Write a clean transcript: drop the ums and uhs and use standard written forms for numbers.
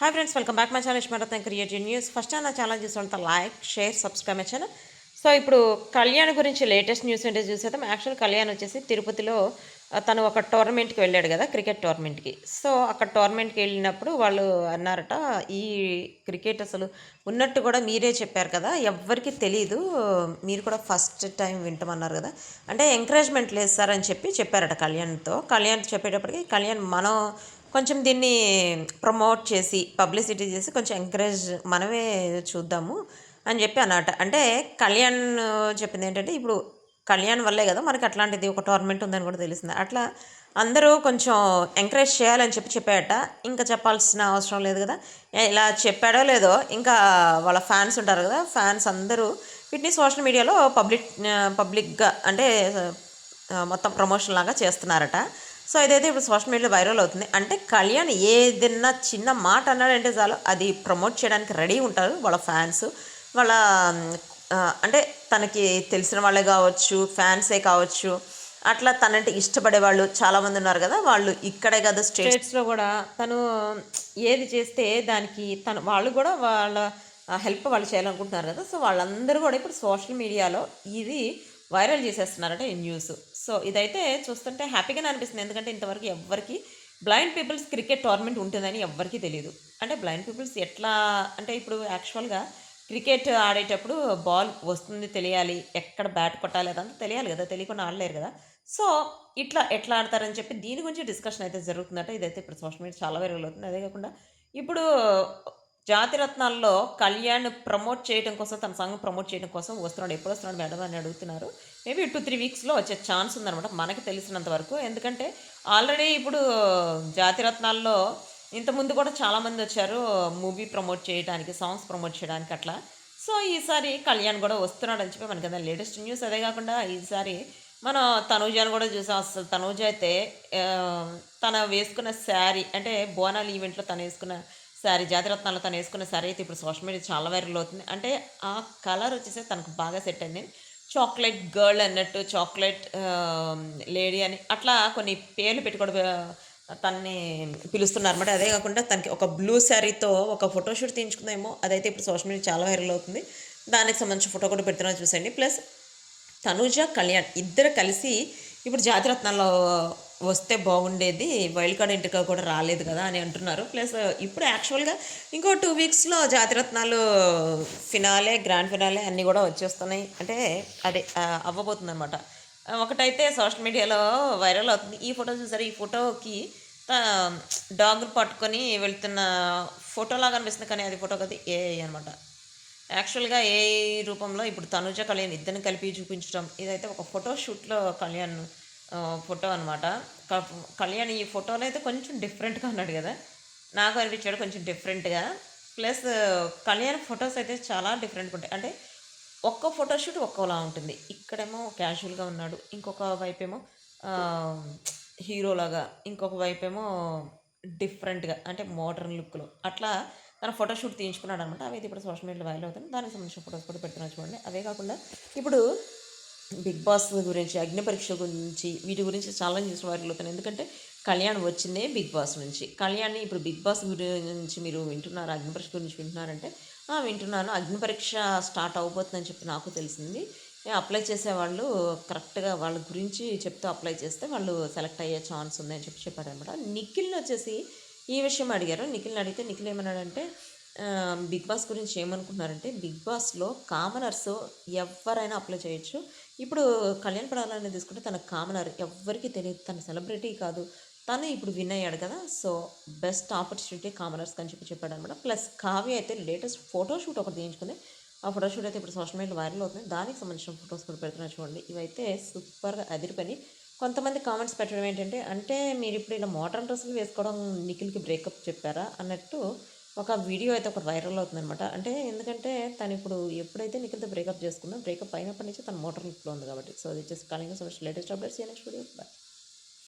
Hi friends, welcome back my channel Ishmaratna creative news. First నా channel చూసిన like, share, subscribe my channel. So ఇప్పుడు కళ్యాణ్ గురించి latest news ఏంటో చూసేద్దాం. యాక్చువల్ కళ్యాణ్ వచ్చేసి తిరుపతిలో తను ఒక టోర్నమెంట్కి వెళ్ళాడు కదా, క్రికెట్ టోర్నమెంట్కి. సో అక్కడ టోర్నమెంట్కి వెళ్ళినప్పుడు వాళ్ళు అన్నారట, ఈ క్రికెట్ అసలు ఉన్నట్టు కూడా మీరే చెప్పారు కదా, ఎవ్వరికి తెలీదు, మీరు కూడా ఫస్ట్ టైం వింటామన్నారు కదా, అంటే ఎంకరేజ్మెంట్ లేదు సార్ అని చెప్పారట కళ్యాణ్తో. కళ్యాణ్ చెప్పేటప్పటికి కళ్యాణ్ మనం కొంచెం దీన్ని ప్రమోట్ చేసి పబ్లిసిటీ చేసి కొంచెం ఎంకరేజ్ మనమే చూద్దాము అని చెప్పి అన్నమాట. అంటే కళ్యాణ్ చెప్పింది ఏంటంటే, ఇప్పుడు కళ్యాణ్ వల్లే కదా మనకి అట్లాంటిది ఒక టోర్నమెంట్ ఉందని కూడా తెలిసింది. అట్లా అందరూ కొంచెం ఎంకరేజ్ చేయాలని చెప్పాడట. ఇంకా చెప్పాల్సిన అవసరం లేదు కదా, ఇలా చెప్పాడో లేదో ఇంకా వాళ్ళ ఫ్యాన్స్ ఉంటారు కదా, ఫ్యాన్స్ అందరూ వీటిని సోషల్ మీడియాలో పబ్లిక్గా అంటే మొత్తం ప్రమోషన్ లాగా చేస్తున్నారట. సో ఇదైతే ఇప్పుడు సోషల్ మీడియాలో వైరల్ అవుతుంది. అంటే కళ్యాణ్ ఏదన్నా చిన్న మాట అన్నాడంటే చాలు అది ప్రమోట్ చేయడానికి రెడీ ఉంటారు వాళ్ళ ఫ్యాన్స్. వాళ్ళ అంటే తనకి తెలిసిన వాళ్ళే కావచ్చు, ఫ్యాన్సే కావచ్చు, అట్లా తనంటే ఇష్టపడే వాళ్ళు చాలామంది ఉన్నారు కదా, వాళ్ళు ఇక్కడే కదా స్టేట్స్లో కూడా తను ఏది చేస్తే దానికి వాళ్ళు కూడా వాళ్ళ హెల్ప్ వాళ్ళు చేయాలనుకుంటున్నారు కదా. సో వాళ్ళందరూ కూడా ఇప్పుడు సోషల్ మీడియాలో ఇది వైరల్ చేసేస్తున్నారట ఈ న్యూస్. సో ఇదైతే చూస్తుంటే హ్యాపీగానే అనిపిస్తుంది. ఎందుకంటే ఇంతవరకు ఎవ్వరికి బ్లైండ్ పీపుల్స్ క్రికెట్ టోర్నమెంట్ ఉంటుందని ఎవ్వరికీ తెలియదు. అంటే బ్లైండ్ పీపుల్స్ ఎట్లా అంటే, ఇప్పుడు యాక్చువల్గా క్రికెట్ ఆడేటప్పుడు బాల్ వస్తుంది తెలియాలి, ఎక్కడ బ్యాట్ కొట్టాలి అదంతా తెలియాలి కదా, తెలియకుండా ఆడలేరు కదా. సో ఇట్లా ఎట్లా ఆడతారని చెప్పి దీని గురించి డిస్కషన్ అయితే జరుగుతుందట. ఇదైతే ఇప్పుడు సోషల్ మీడియా చాలా వైరల్ అవుతుంది. అదే కాకుండా ఇప్పుడు జాతిరత్నాల్లో కళ్యాణ్ ప్రమోట్ చేయడం కోసం, తన సాంగ్ ప్రమోట్ చేయడం కోసం వస్తున్నాడు. ఎప్పుడు వస్తున్నాడు మేడం అని అడుగుతున్నారు. మేబీ 2-3 వీక్స్లో వచ్చే ఛాన్స్ ఉందనమాట మనకి తెలిసినంత వరకు. ఎందుకంటే ఆల్రెడీ ఇప్పుడు జాతిరత్నాల్లో ఇంతకుముందు కూడా చాలామంది వచ్చారు మూవీ ప్రమోట్ చేయడానికి, సాంగ్స్ ప్రమోట్ చేయడానికి అట్లా. సో ఈసారి కళ్యాణ్ కూడా వస్తున్నాడు అని చెప్పి మనకి కదా లేటెస్ట్ న్యూస్. అదే కాకుండా ఈసారి మనం తనూజాను కూడా చూసాం. అసలు తనూజ అయితే తన వేసుకున్న శారీ, అంటే బోనాలు ఈవెంట్లో తను వేసుకున్న శారీ, జాతిరత్నాల్లో తను వేసుకున్న శారీ అయితే ఇప్పుడు సోషల్ మీడియా చాలా వైరల్ అవుతుంది. అంటే ఆ కలర్ వచ్చేసి తనకు బాగా సెట్ అయింది. చాక్లెట్ గర్ల్ అన్నట్టు, చాక్లెట్ లేడీ అని అట్లా కొన్ని పేర్లు పెట్టి కూడా తనని పిలుస్తున్నారన్నమాట. అదే కాకుండా తనకి ఒక బ్లూ శారీతో ఒక ఫోటోషూట్ తీయించుకుందేమో, అదైతే ఇప్పుడు సోషల్ మీడియా చాలా వైరల్ అవుతుంది. దానికి సంబంధించిన ఫోటో కూడా పెడుతున్నారు చూసండి. ప్లస్ తనూజ, కళ్యాణ్ ఇద్దరు కలిసి ఇప్పుడు జాతిరత్నాల్లో వస్తే బాగుండేది, వైల్డ్ కార్డ్ ఎంట్రీ కూడా రాలేదు కదా అని అంటున్నారు. ప్లస్ ఇప్పుడు యాక్చువల్గా ఇంకో 2 వీక్స్లో జాతిరత్నాలు ఫినాలే, గ్రాండ్ ఫినాలే అన్నీ కూడా వచ్చేస్తున్నాయి. అంటే అదే అవ్వబోతుంది అనమాట. ఒకటైతే సోషల్ మీడియాలో వైరల్ అవుతుంది. ఈ ఫోటో చూసారు, ఈ ఫోటోకి డాగ్ని పట్టుకొని వెళ్తున్న ఫోటోలాగా అనిపిస్తుంది, కానీ అది ఫోటో కదా, ఏఐ అనమాట. యాక్చువల్గా ఏ రూపంలో ఇప్పుడు తనుజ, కళ్యాణ్ ఇద్దరిని కలిపి చూపించడం, ఇదైతే ఒక ఫోటో షూట్లో కళ్యాణ్ ఫోటో అనమాట. కళ్యాణ్ ఈ ఫోటోలో అయితే కొంచెం డిఫరెంట్గా ఉన్నాడు కదా, నాకు అనిపించాడు కొంచెం డిఫరెంట్గా. ప్లస్ కళ్యాణ్ ఫొటోస్ అయితే చాలా డిఫరెంట్గా ఉంటాయి. అంటే ఒక్క ఫోటోషూట్ ఒక్కోలా ఉంటుంది. ఇక్కడేమో క్యాజువల్గా ఉన్నాడు, ఇంకొక వైపేమో హీరోలాగా, ఇంకొక వైపేమో డిఫరెంట్గా అంటే మోడర్న్ లుక్లో అట్లా తన ఫోటోషూట్ తీయించుకున్నాడు అనమాట. అవి అయితే ఇప్పుడు సోషల్ మీడియాలో వైరల్ అవుతుంది. దానికి సంబంధించిన ఫోటోస్ కూడా పెడుతున్నారు చూడండి. అవే కాకుండా ఇప్పుడు బిగ్ బాస్ గురించి, అగ్ని పరీక్ష గురించి, వీటి గురించి చాలా న్యూస్ వైరల్ అవుతున్నాయి. ఎందుకంటే కళ్యాణ్ వచ్చిందే బిగ్ బాస్ నుంచి. కళ్యాణ్ని ఇప్పుడు బిగ్ బాస్ గురించి మీరు వింటున్నారు, అగ్ని పరీక్ష గురించి వింటున్నారంటే వింటున్నాను. అగ్ని పరీక్ష స్టార్ట్ అవబోతుందని చెప్పి నాకు తెలిసింది. అప్లై చేసేవాళ్ళు కరెక్ట్గా వాళ్ళ గురించి చెప్తూ అప్లై చేస్తే వాళ్ళు సెలెక్ట్ అయ్యే ఛాన్స్ ఉందని చెప్పారనమాట. నిఖిల్ని వచ్చేసి ఈ విషయం అడిగారు. నిఖిల్ని అడిగితే నిఖిల్ ఏమన్నాడంటే, బిగ్ బాస్ గురించి ఏమనుకుంటున్నారంటే, బిగ్ బాస్లో కామనర్స్ ఎవరైనా అప్లై చేయొచ్చు. ఇప్పుడు కళ్యాణ్ పడాలని తీసుకుంటే తన కామనర్, ఎవ్వరికీ తెలియదు, తన సెలబ్రిటీ కాదు, తను ఇప్పుడు విన్ అయ్యాడు కదా. సో బెస్ట్ ఆపర్చునిటీ కామనర్స్ అని చెప్పాడు అనమాట. ప్లస్ కావ్య అయితే లేటెస్ట్ ఫోటోషూట్ ఒకటి తీయించుకుంది. ఆ ఫోటోషూట్ అయితే ఇప్పుడు సోషల్ మీడియాలో వైరల్ అవుతుంది. దానికి సంబంధించిన ఫొటోస్ కూడా పెడుతున్నారు చూడండి. ఇవైతే సూపర్గా అదిరిపని. కొంతమంది కామెంట్స్ పెట్టడం ఏంటంటే, అంటే మీరు ఇప్పుడు ఇలా మోడర్న్ డ్రెస్సులు వేసుకోవడం నిఖిల్కి బ్రేకప్ చెప్పారా అన్నట్టు ఒక వీడియో అయితే ఒకటి వైరల్ అవుతుంది అనమాట. అంటే ఎందుకంటే తను ఇప్పుడు ఎప్పుడైతే నిఖిల్తో బ్రేకప్ చేసుకుందో, బ్రేకప్ అయినప్పటి నుంచి తను మోడర్న్ లుక్లో ఉంది కాబట్టి. సో ఇది వచ్చేసి calling so latest updates next video. Bye.